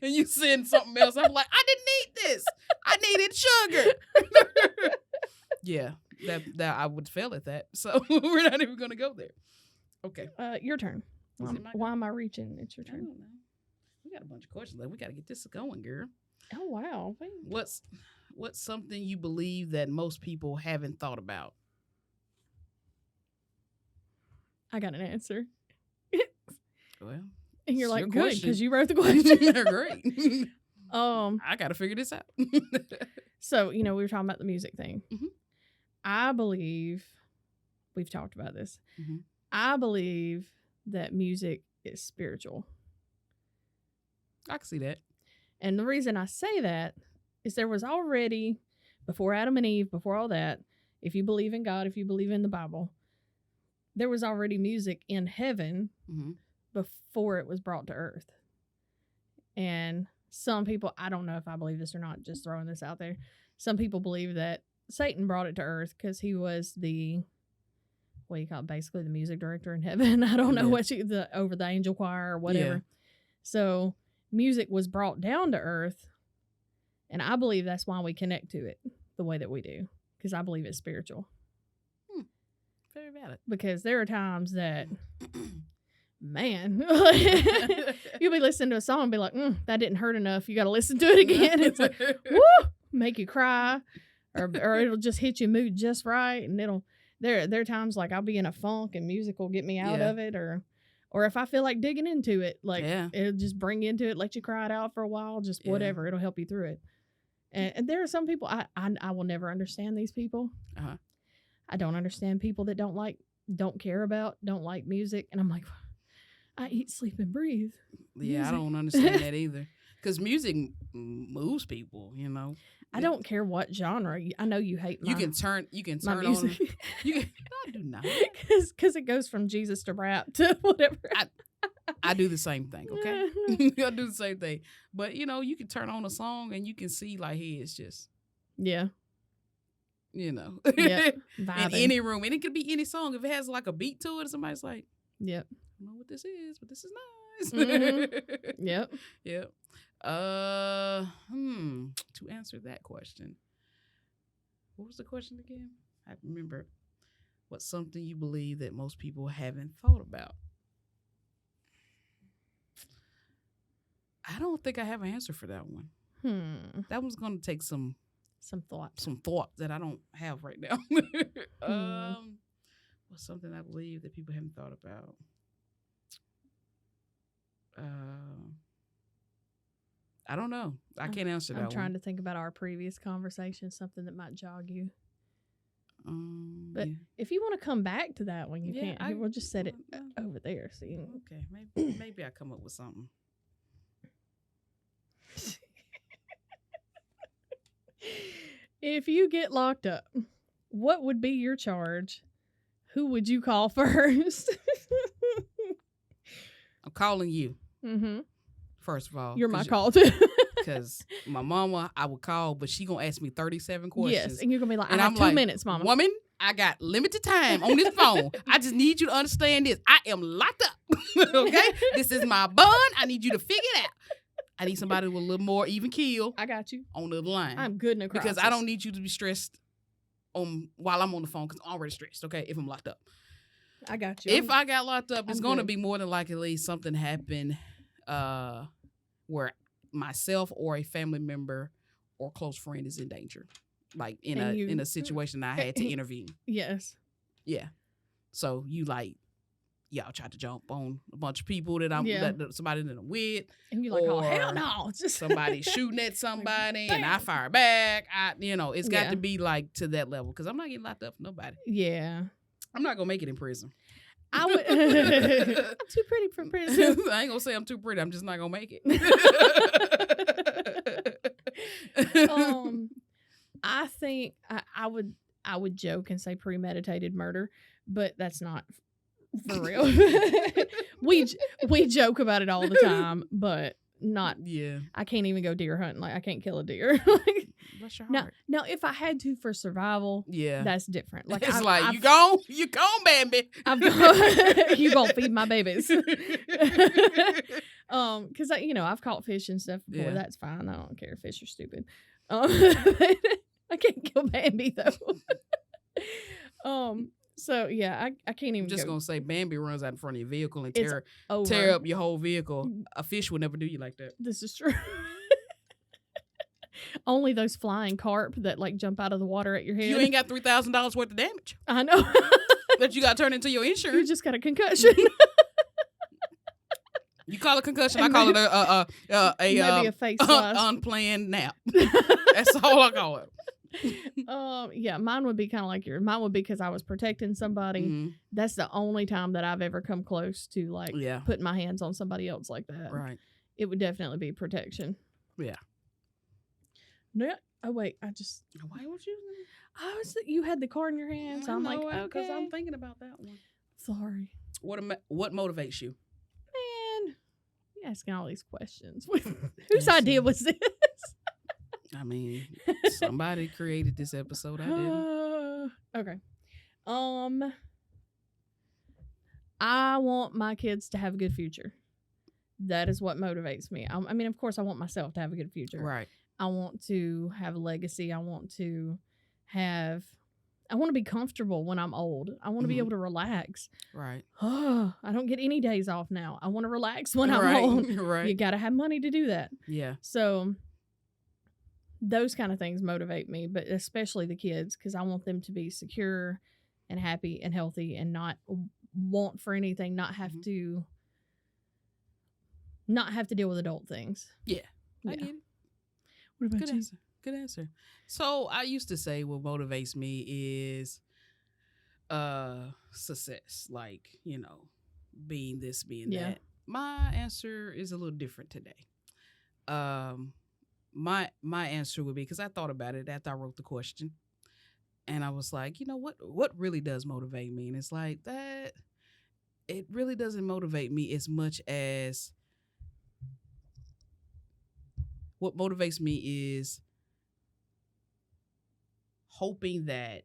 And you send something else. I'm like, I didn't need this. I needed sugar. Yeah, that I would fail at that. So we're not even gonna go there. Okay. Your turn. Why am I reaching? It's your turn. I don't know. We got a bunch of questions left. We got to get this going, girl. Oh wow. What's something you believe that most people haven't thought about? I got an answer. Well, and you're like, good, question. because you wrote the question. They're great. I got to figure this out. So, we were talking about the music thing. Mm-hmm. I believe, we've talked about this. Mm-hmm. I believe that music is spiritual. I can see that. And the reason I say that is there was already, before Adam and Eve, before all that, if you believe in God, if you believe in the Bible, there was already music in heaven before it was brought to earth. And some people, I don't know if I believe this or not, just throwing this out there. Some people believe that Satan brought it to earth because he was the, what do you call it, basically the music director in heaven. I don't know what over the angel choir or whatever. Yeah. So music was brought down to earth. And I believe that's why we connect to it the way that we do. Because I believe it's spiritual. Very valid. Because there are times that, man, you'll be listening to a song and be like, that didn't hurt enough. You got to listen to it again. It's like, woo, make you cry, or it'll just hit your mood just right, and there are times like I'll be in a funk and music will get me out of it, or if I feel like digging into it, like it'll just bring you into it, let you cry it out for a while, just whatever, it'll help you through it. And there are some people I will never understand these people. I don't understand people that don't like music. And I'm like, I eat, sleep, and breathe. Yeah, music. I don't understand that either. Because music moves people, I don't care what genre. I know you hate You can turn music. On. I do not. Because it goes from Jesus to rap to whatever. I do the same thing, okay? I do the same thing. But, you can turn on a song and you can see, like, hey, it's just... Yeah. In any room. And it could be any song. If it has like a beat to it, somebody's like, yep, I don't know what this is, but this is nice. Yep. To answer that question, what was the question again? I remember. What's something you believe that most people haven't thought about? I don't think I have an answer for that one. That one's going to take some thought that I don't have right now. What's something I believe that people haven't thought about? I don't know. I can't answer that one. I'm trying to think about our previous conversation, something that might jog you. But if you want to come back to that one, you can. We'll just set it over there. See. Okay, maybe I come up with something. If you get locked up, what would be your charge? Who would you call first? I'm calling you. Mm-hmm. First of all, You're my call too. Because my mama, I would call, but she gonna ask me 37 questions. Yes, and you're gonna be like, and I I'm have 2 like, minutes, mama. Woman, I got limited time on this phone. I just need you to understand this. I am locked up. Okay? This is my bun. I need you to figure it out. I need somebody with a little more even keel. I got you. On the other line. I'm good in a crisis. Because I don't need you to be stressed while I'm on the phone, because I'm already stressed, okay, if I'm locked up. I got you. If I got locked up, it's going to good. be more than likely something happened where myself or a family member or close friend is in danger, like in a situation I had to intervene. Yes. Yeah. So y'all tried to jump on a bunch of people that somebody that I'm with, and you're like, oh hell no, it's just somebody shooting at somebody and I fire back. It's got to be like to that level, because I'm not getting locked up for nobody. Yeah. I'm not gonna make it in prison. I would. I'm too pretty for prison. I ain't gonna say I'm too pretty. I'm just not gonna make it. I think I would joke and say premeditated murder, but that's not for real. we joke about it all the time, but not. Yeah. I can't even go deer hunting. Like, I can't kill a deer. Bless your heart. Now, if I had to for survival, that's different. Like, it's you gone, baby. You gonna feed my babies. Because I've caught fish and stuff before. Yeah. That's fine. I don't care. Fish are stupid. I can't kill Bambi though. So yeah, I can't even. I'm just gonna say Bambi runs out in front of your vehicle and tear up your whole vehicle. A fish would never do you like that. This is true. Only those flying carp that like jump out of the water at your head. You ain't got $3,000 worth of damage. I know. That you got to turn into your insurance. You just got a concussion. You call it concussion. I call it maybe a face slice. Unplanned nap. That's all I call it. Yeah, mine would be kind of like yours. Mine would be because I was protecting somebody. Mm-hmm. That's the only time that I've ever come close to putting my hands on somebody else like that. Right. It would definitely be protection. Yeah. No. Oh wait, why would you? You had the card in your hand, so I'm like, okay. Because I'm thinking about that one. Sorry. What motivates you? Man, you're asking all these questions. Whose idea was this? I mean, somebody created this episode. I didn't. Okay. I want my kids to have a good future. That is what motivates me. I mean, of course, I want myself to have a good future. Right. I want to have a legacy. I want to be comfortable when I'm old. I want to be able to relax. Right. I don't get any days off now. I want to relax when I'm old. Right. You got to have money to do that. Yeah. So those kind of things motivate me, but especially the kids, because I want them to be secure and happy and healthy and not want for anything, not have to deal with adult things. Yeah. I get it. What about you? Good answer. So I used to say what motivates me is success, like, being this, being that. My answer is a little different today. My answer would be, because I thought about it after I wrote the question, and I was like, what really does motivate me? And it's like that. It really doesn't motivate me as much as what motivates me is hoping that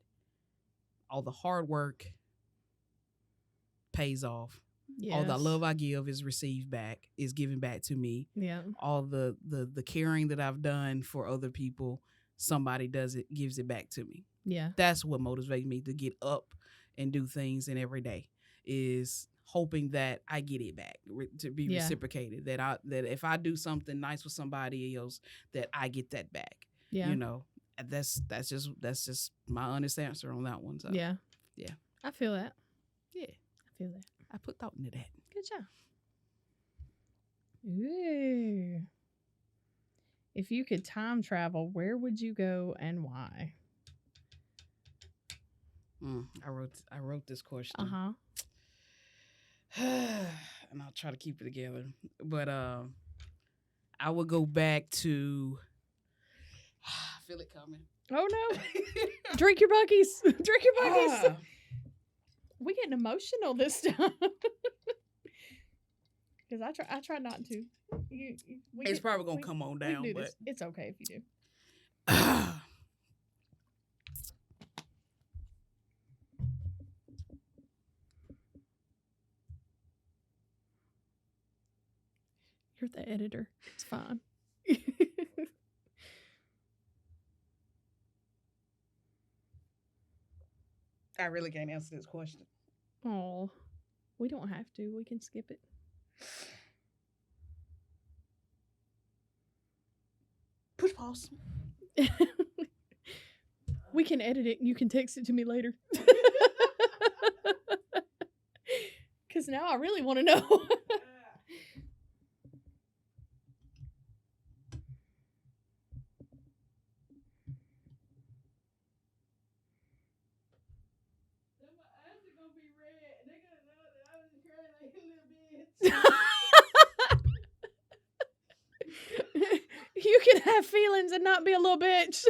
all the hard work pays off. Yes. All the love I give is given back to me. Yeah. All the caring that I've done for other people, somebody gives it back to me. Yeah. That's what motivates me to get up and do things, and every day is hoping that I get it back, to be reciprocated, that if I do something nice for somebody else, that I get that back. Yeah. That's just my honest answer on that one. So yeah. I feel that. Yeah. I feel that. I put thought into that. Good job. Ooh. If you could time travel, where would you go and why? I wrote this question. Uh-huh. And I'll try to keep it together. But I would go back to I feel it coming. Oh no. Drink your Buc-ee's. Drink your Buc-ee's. We getting emotional this time. Because I try not to. It's probably going to come on down, do but. This. It's okay if you do. You're the editor. It's fine. I really can't answer this question. Oh, we don't have to. We can skip it. Push pause. We can edit it and you can text it to me later. Because now I really want to know. You can have feelings and not be a little bitch.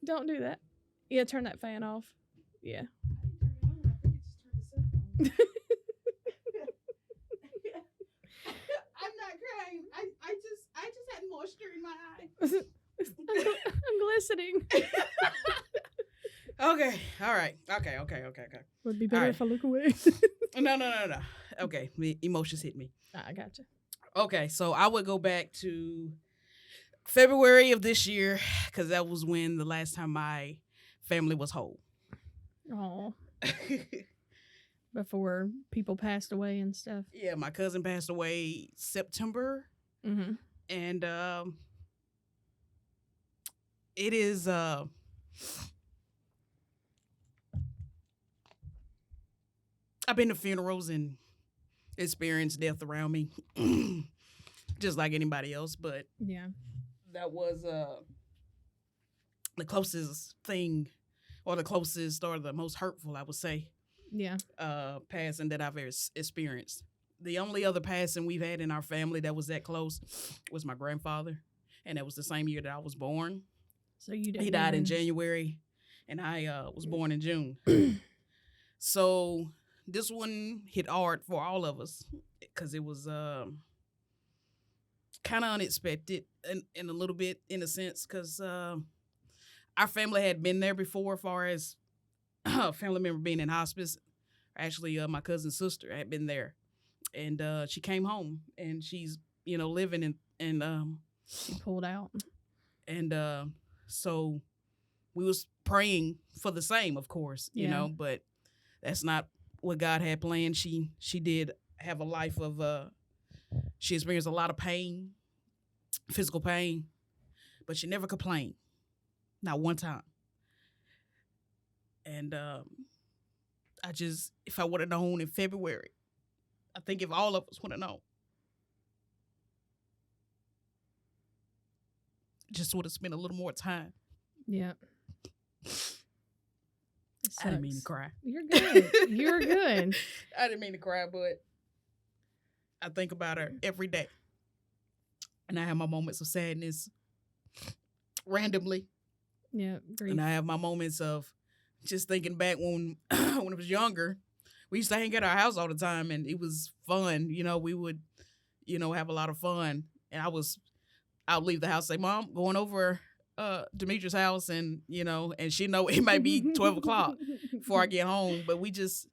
Don't do that. Yeah, turn that fan off. Yeah. I'm not crying. I just had moisture in my eye. I'm glistening. Okay. All right. Okay. Would be better if I look away. No. Okay. Emotions hit me. I gotcha. Okay. So I would go back to February of this year because that was when the last time my family was whole. Oh. Before people passed away and stuff. Yeah, my cousin passed away September. Mm-hmm. And it is I've been to funerals and experienced death around me. Just like anybody else, but yeah. That was the closest thing or the most hurtful, I would say. Yeah. Passing that I've ever experienced. The only other passing we've had in our family that was that close was my grandfather, and that was the same year that I was born. So he died in January, and I was born in June. So this one hit hard for all of us because it was kind of unexpected in a little bit, in a sense, because our family had been there before as far as a family member being in hospice. Actually, my cousin's sister had been there, and she came home, and she's, living and she pulled out. And so we was praying for the same, of course, you know, but that's not what God had planned. She did have a life of, she experienced a lot of pain, physical pain, but she never complained. Not one time. And if I would have known in February, I think if all of us would have known, just would have spent a little more time. Yeah. I didn't mean to cry. You're good. You're good. I didn't mean to cry, but I think about her every day. And I have my moments of sadness randomly. Yeah. Grief. And I have my moments of just thinking back when I was younger. We used to hang at our house all the time, and it was fun. We would, have a lot of fun. And I'll leave the house, say, Mom, going over Demetria's house, and and she know it might be 12 o'clock before I get home, but we just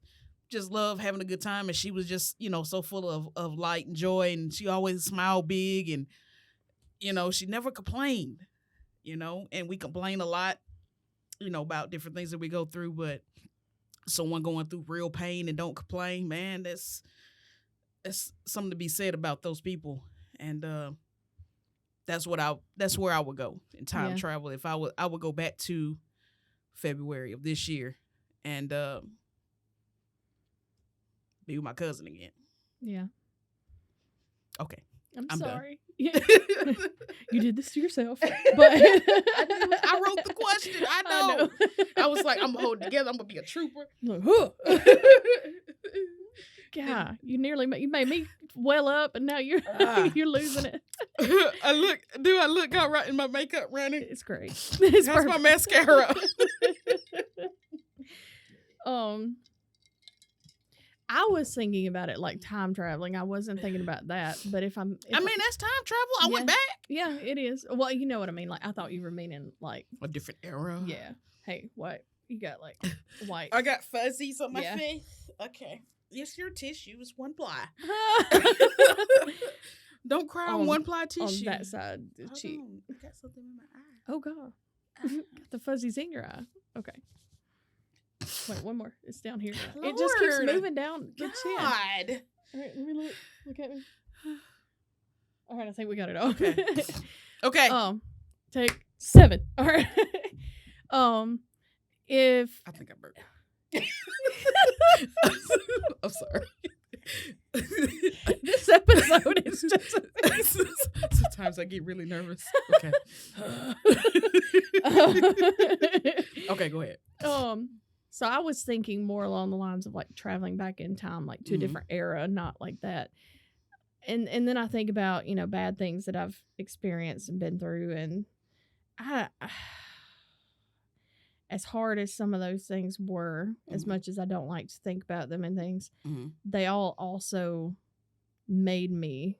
love having a good time. And she was just so full of light and joy, and she always smiled big, and she never complained, and we complain a lot about different things that we go through, but someone going through real pain and don't complain, man, that's something to be said about those people. And that's where I would go in time travel. If I would go back to February of this year and be with my cousin again. Yeah. Okay. I'm sorry. You did this to yourself. But I wrote the question. I know. I was like, I'm gonna hold it together. I'm gonna be a trooper. Like, God, you made me well up, and now you're losing it. I look out right in my makeup, Ronnie? It's great. That's my mascara. I was thinking about it like time traveling. I wasn't thinking about that, but that's time travel. I went back. Yeah, it is. Well, you know what I mean. Like I thought you were meaning like a different era. Yeah. Hey, what you got? Like white. I got fuzzies on my face. Okay. Yes, your tissue is one ply. Don't cry on one ply tissue. On that side, the cheek. I got something in my eye. Oh God, got the fuzzies in your eye. Okay. Wait, one more. It's down here. Lord. It just keeps moving down the chin. God. All right, let me look at me. All right, I think we got it all. Okay. Okay. Take 7. All right. If I think I burped. I'm sorry. This episode is just sometimes I get really nervous. Okay. Okay, go ahead. So I was thinking more along the lines of like traveling back in time, like to a different era, not like that. And then I think about, bad things that I've experienced and been through, and as hard as some of those things were, as much as I don't like to think about them and things, they all also made me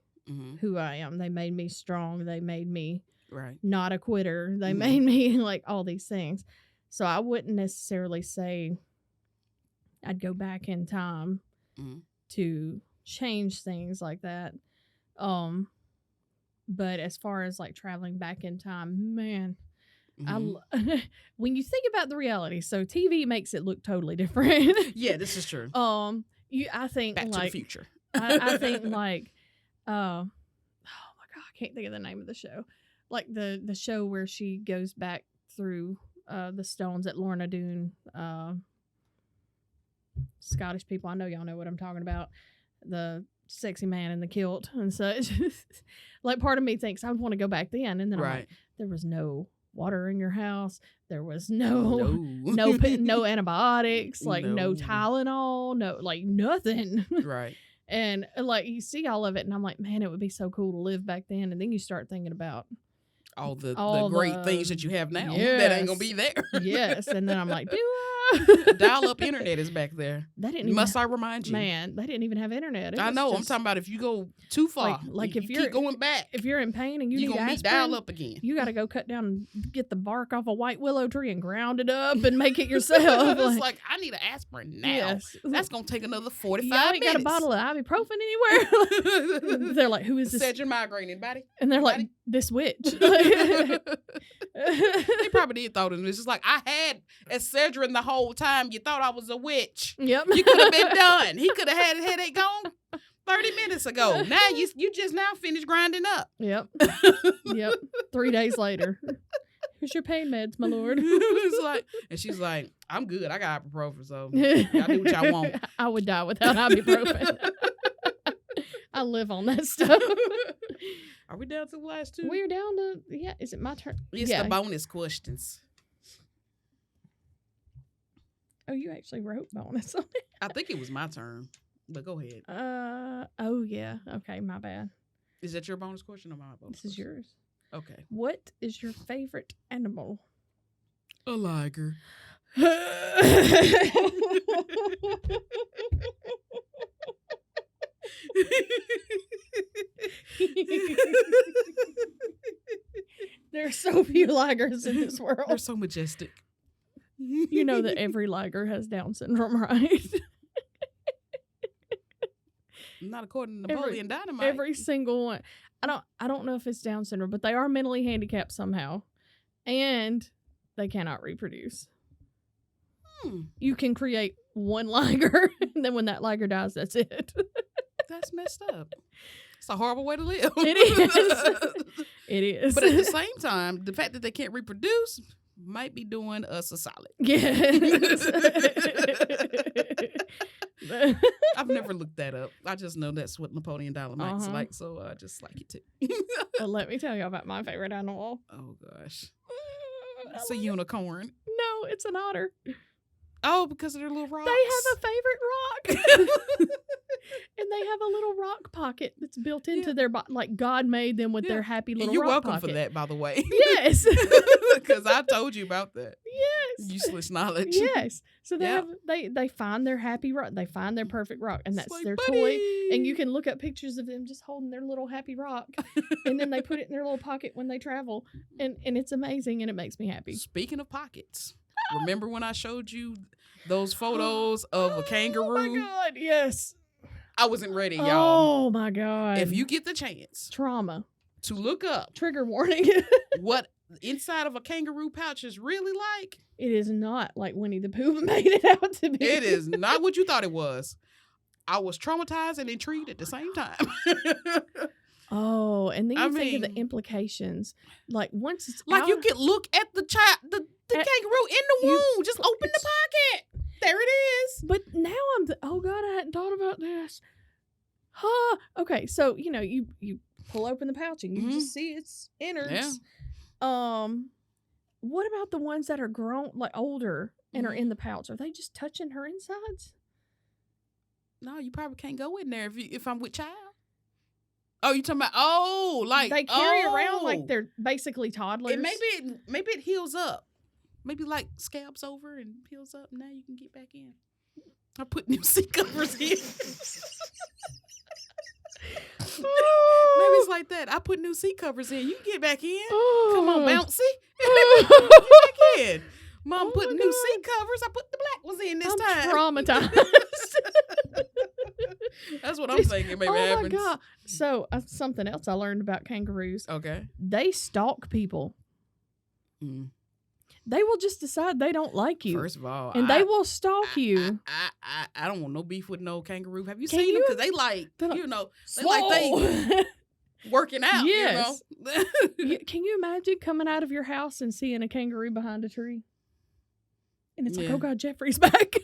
who I am. They made me strong. They made me not a quitter. They made me like all these things. So I wouldn't necessarily say I'd go back in time to change things like that. But as far as like traveling back in time, man, when you think about the reality, so TV makes it look totally different. Yeah, this is true. I think Back like to the Future. I think like, oh my God, I can't think of the name of the show. Like the show where she goes back through the stones at Lorna Doone. Scottish people, I know y'all know what I'm talking about. The sexy man in the kilt and such. Like part of me thinks I want to go back then, and then I'm like, there was no water in your house. There was no antibiotics, like no Tylenol, no like nothing. Right. And like you see all of it, and I'm like, man, it would be so cool to live back then. And then you start thinking about all the great things that you have now that ain't gonna be there. Yes, and then I'm like, dial-up internet is back there. I remind you, man? They didn't even have internet. I know. I'm talking about if you go too far, like if you you're keep going back, if you're in pain and you're need gonna aspirin, be dial-up again. You got to go cut down and get the bark off a white willow tree and ground it up and make it yourself. It's like I need an aspirin now. Yes. That's gonna take another 45 minutes. Ain't got a bottle of ibuprofen anywhere. They're like, who is this? Excedrin migraine, anybody? And they're like, this witch. They probably did thought it was just like, I had Excedrin the whole time. You thought I was a witch. Yep. You could have been done. He could have had his headache gone 30 minutes ago. Now you just now finished grinding up. Yep. Yep. 3 days later. Here's your pain meds, my lord. It's like, and she's like, I'm good. I got ibuprofen, so y'all do what y'all want. I would die without ibuprofen. I live on that stuff. Are we down to the last 2? We're down to, is it my turn? It's the bonus questions. Oh, you actually wrote bonus on it. I think it was my turn, but go ahead. Oh, yeah. Okay, my bad. Is that your bonus question or my bonus This is yours. Okay. What is your favorite animal? A liger. There are so few ligers in this world. They're so majestic. You know that every liger has Down syndrome, right? Not according to Napoleon Dynamite. Every single one. I don't know if it's Down syndrome, but they are mentally handicapped somehow, and they cannot reproduce. You can create one liger, and then when that liger dies, that's it. That's messed up. It's a horrible way to live. It is. It is. But at the same time, the fact that they can't reproduce might be doing us a solid. Yes. I've never looked that up. I just know that's what Napoleon Dynamite's like, so I just like it too. Let me tell you about my favorite animal. Oh, gosh. It's a unicorn. No, it's an otter. Oh, because of their little rocks. They have a favorite rock. And they have a little rock pocket that's built into their body. Like God made them with their happy little You're rock welcome pocket. for that, by the way. Yes. Because I told you about that. Yes. Useless knowledge. Yes. So they Yep. have they find their happy rock. They find their perfect rock, and It's that's like, their toy. buddy. And you can look up pictures of them just holding their little happy rock, and then they put it in their little pocket when they travel, and it's amazing, and it makes me happy. Speaking of pockets, remember when I showed you those photos of a kangaroo? Oh my God! Yes. I wasn't ready, y'all. Oh my God! If you get the chance trauma to look up trigger warning. what inside of a kangaroo pouch is really like, It is not like Winnie the Pooh made it out to be. it is not what you thought it was. I was traumatized and intrigued at the same time. Oh, and then you I think of mean- the implications. Like once it's Like out, you could look at the child, the kangaroo in the you- womb. Just open the pocket. There it is. But now oh God, I hadn't thought about this. Huh. Okay, so you pull open the pouch and you just see its innards. Yeah. What about the ones that are grown, like older, and are Mhm. in the pouch? Are they just touching her insides? No, you probably can't go in there if I'm with child. Oh, you talking about like They carry around like they're basically toddlers. maybe it heals up. Maybe like scabs over and heals up. Now you can get back in. I put new seat covers in. Maybe it's like that. I put new seat covers in. You can get back in. Come on, bouncy. Get back in. Mom Oh put my new God. seat covers. I put the black ones in this I'm time. traumatized. That's what I'm thinking. Maybe oh happens. my God. So something else I learned about kangaroos. Okay. They stalk people. Mm. They will just decide they don't like you. First of all, and they will stalk you. I don't want no beef with no kangaroo. Have you Can seen them? you? Because they like, They're like, they like Slow. they working out. Yes. You know. Can you imagine coming out of your house and seeing a kangaroo behind a tree? And it's like, Yeah. oh God, Jeffrey's back.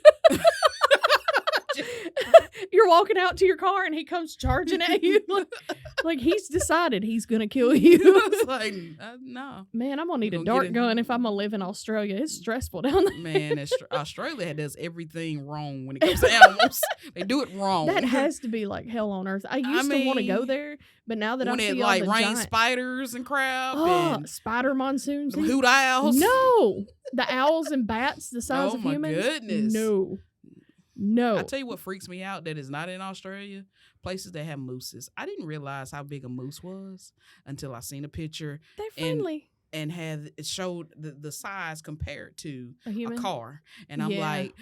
You're walking out to your car and he comes charging at you. Like he's decided he's going to kill you. It's like, no. Man, I'm going to need a Gonna get dart it. gun if I'm going to live in Australia. It's stressful down there. Man, Australia does everything wrong when it comes to animals. They do it wrong. That has to be like hell on earth. I used to want to go mean, there, but now that I when see it all like the rain giant spiders and crap and spider monsoons. them hoot owls. No, the owls and bats the size Oh of my humans. goodness. No. I tell you what freaks me out that is not in Australia. Places that have mooses. I didn't realize how big a moose was until I seen a picture They're friendly. and had it showed the size compared to A human. a car. And I'm Yeah. like,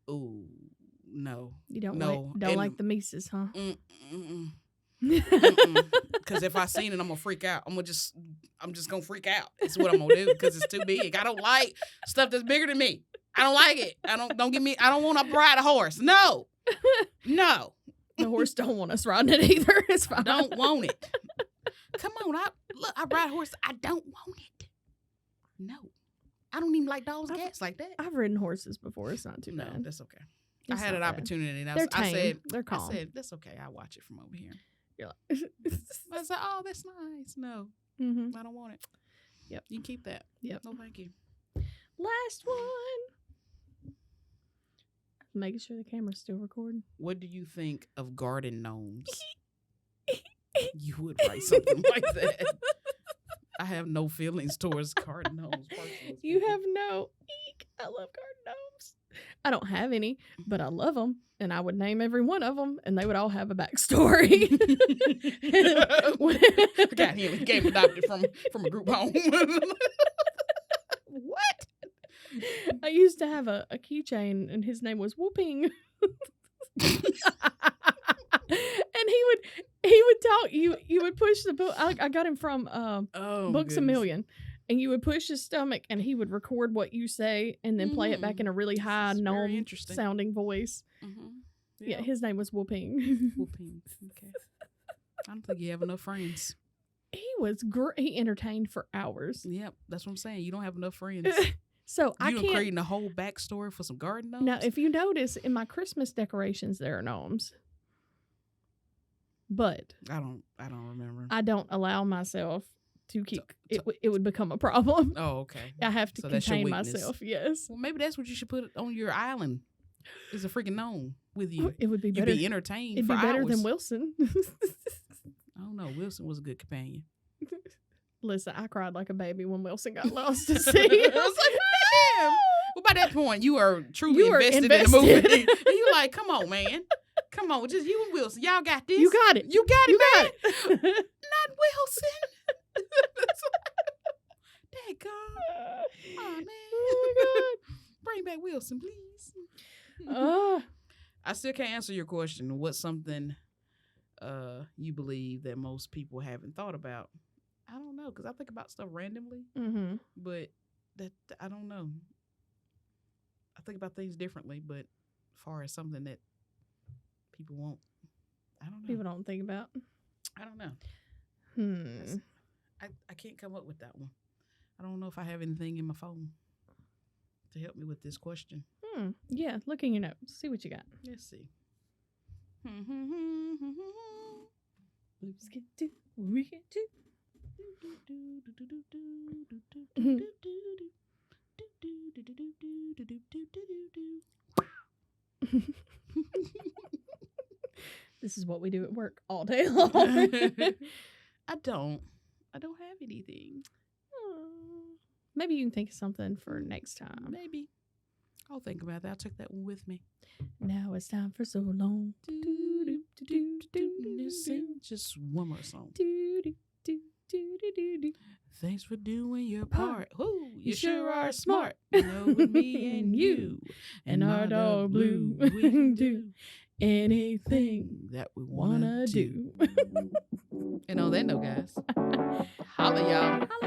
ooh, no. You don't No, like and- like the Mises, huh? Because if I seen it, I'm gonna freak out. I'm just gonna freak out. It's what I'm gonna do because it's too big. I don't like stuff that's bigger than me. I don't like it. I don't give me. I don't want to ride a horse. No. The horse don't want us riding it either. It's fine. Don't want it. Come on, I ride a horse. I don't want it. No, I don't even like dogs and cats like that. I've ridden horses before. It's not too No, bad. that's okay. It's I had not an bad. opportunity, and They're I tame. said, They're calm. I said, that's okay. I'll watch it from over here. You're like, I said, oh, that's nice. No, mm-hmm. I don't want it. Yep. You can keep that. Yep. No, thank you. Last one. Making sure the camera's still recording. What do you think of garden gnomes? You would write something like that. I have no feelings towards garden gnomes. Personally You speaking. have no eek. I love garden gnomes. I don't have any, but I love them, and I would name every one of them, and they would all have a backstory. I got him. He came adopted from a group home. What? I used to have a keychain, and his name was Whooping. And he would talk. You would push the book. I got him from Oh, Books a goodness. Million, and you would push his stomach, and he would record what you say, and then play it back in a really high This is very gnome interesting. sounding voice. Mm-hmm. Yeah, his name was Whooping. Whooping. Okay. I don't think you have enough friends. He was great. He entertained for hours. Yep, that's what I'm saying. You don't have enough friends. So I You can't. creating a whole backstory for some garden gnomes. Now, if you notice in my Christmas decorations, there are gnomes, but I don't remember. I don't allow myself to keep. It would become a problem. Oh, okay. I have to So that's your contain weakness. myself. Yes. Well, maybe that's what you should put on your island. Is a freaking gnome. with you. It would be You'd better. be entertained It'd for be better hours. than Wilson. I don't know. Wilson was a good companion. Listen, I cried like a baby when Wilson got lost to sea. I was like, damn. Well, by that point, you are truly You were invested in the movie. invested. And you like, come on, man. Come on, just you and Wilson. Y'all got this. You got it. You got it, You man. got it. Not Wilson. Dang, God. Oh, man. Oh Bring back Wilson, please. my God. I still can't answer your question. What's something you believe that most people haven't thought about? I don't know, because I think about stuff randomly, Mm-hmm. but that I don't know. I think about things differently, but as far as something that people won't, I don't know. People don't think about. I don't know. Hmm. I can't come up with that one. I don't know if I have anything in my phone to help me with this question. Yeah, look in your notes. See what you got. Let's see. Let's get to we get to. This is what we do at work all day long. I don't have anything. Maybe you can think of something for next time. Maybe. I'll think about that. I'll take that one with me. Now it's time for so long. Sing just one more song. Thanks for doing your part. Ooh, you sure are smart. You know, with me and you and our dog Blue, we can do anything that we wanna do. And on that note, guys, holla, y'all.